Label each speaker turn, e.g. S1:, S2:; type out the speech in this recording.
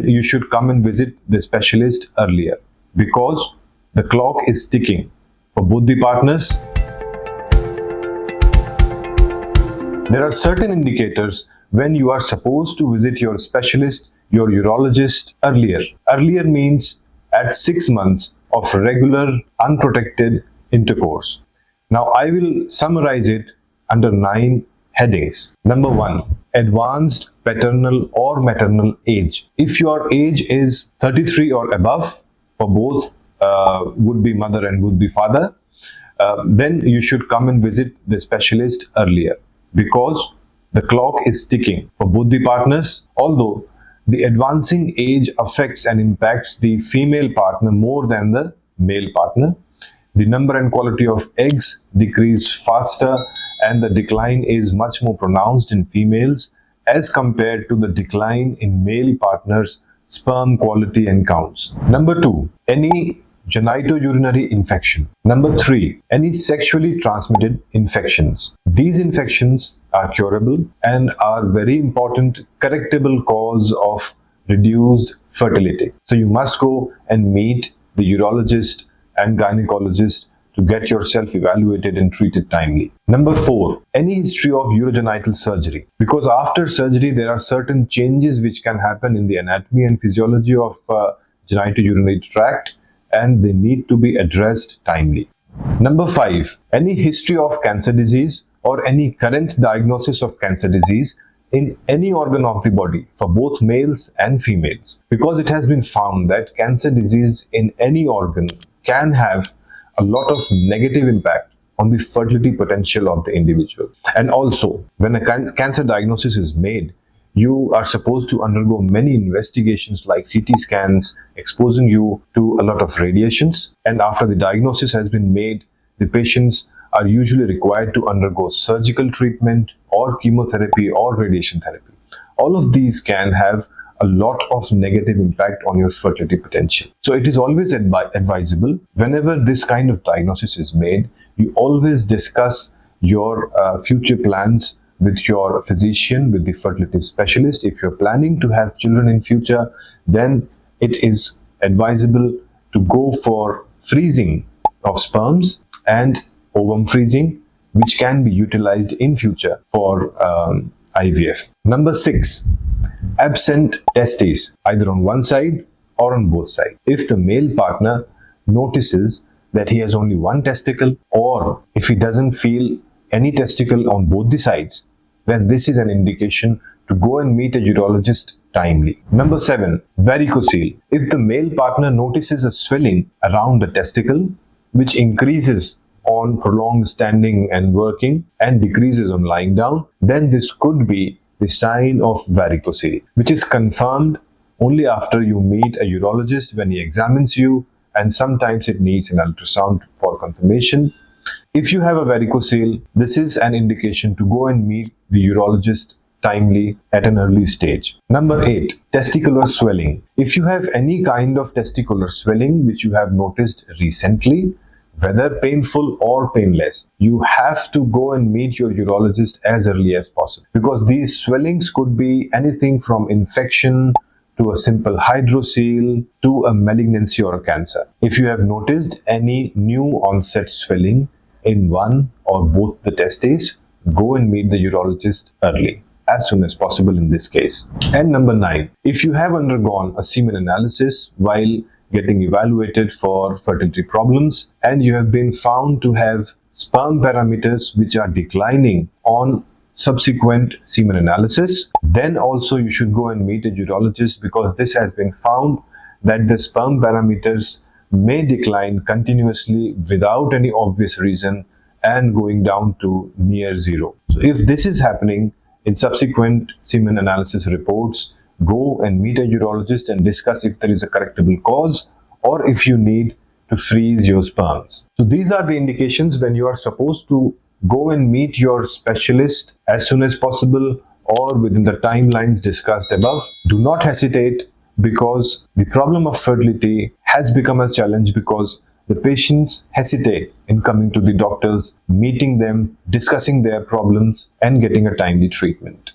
S1: you should come and visit the specialist earlier because the clock is ticking for both the partners. There are certain indicators when you are supposed to visit your specialist, your urologist earlier. Earlier means at 6 months of regular unprotected intercourse. Now I will summarize it under 9 headings. Number 1, advanced paternal or maternal age. If your age is 33 or above for both would-be mother and would-be father, then you should come and visit the specialist earlier because the clock is ticking for both the partners. Although the advancing age affects and impacts the female partner more than the male partner, the number and quality of eggs decrease faster and the decline is much more pronounced in females as compared to the decline in male partners' sperm quality and counts. Number 2, any genitourinary infection. Number 3, any sexually transmitted infections. These infections are curable and are very important correctable cause of reduced fertility. So you must go and meet the urologist and gynecologist to get yourself evaluated and treated timely. Number 4, any history of urogenital surgery. Because after surgery, there are certain changes which can happen in the anatomy and physiology of genitourinary tract and they need to be addressed timely. Number 5, any history of cancer disease or any current diagnosis of cancer disease in any organ of the body for both males and females. Because it has been found that cancer disease in any organ can have a lot of negative impact on the fertility potential of the individual. And also, when a cancer diagnosis is made, you are supposed to undergo many investigations like CT scans, exposing you to a lot of radiations. And after the diagnosis has been made, the patients are usually required to undergo surgical treatment or chemotherapy or radiation therapy. All of these can have a lot of negative impact on your fertility potential. So it is always advisable whenever this kind of diagnosis is made, you always discuss your future plans with your physician, with the fertility specialist. If you're planning to have children in future, then it is advisable to go for freezing of sperms and ovum freezing, which can be utilized in future for IVF. Number 6, absent testes, either on one side or on both sides. If the male partner notices that he has only one testicle, or if he doesn't feel any testicle on both the sides, then this is an indication to go and meet a urologist timely. Number 7, varicocele. If the male partner notices a swelling around the testicle, which increases on prolonged standing and working and decreases on lying down, then this could be the sign of varicocele, which is confirmed only after you meet a urologist when he examines you, and sometimes it needs an ultrasound for confirmation. If you have a varicocele, this is an indication to go and meet the urologist timely at an early stage. Number 8, testicular swelling. If you have any kind of testicular swelling which you have noticed recently, whether painful or painless, you have to go and meet your urologist as early as possible, because these swellings could be anything from infection to a simple hydrocele to a malignancy or a cancer. If you have noticed any new onset swelling in one or both the testes, go and meet the urologist early, as soon as possible in this case. And number 9, if you have undergone a semen analysis while getting evaluated for fertility problems and you have been found to have sperm parameters which are declining on subsequent semen analysis, then also you should go and meet a urologist, because this has been found that the sperm parameters may decline continuously without any obvious reason and going down to near zero. So if this is happening in subsequent semen analysis reports, go and meet a urologist and discuss if there is a correctable cause or if you need to freeze your sperms. So these are the indications when you are supposed to go and meet your specialist as soon as possible or within the timelines discussed above. Do not hesitate, because the problem of fertility has become a challenge because the patients hesitate in coming to the doctors, meeting them, discussing their problems and getting a timely treatment.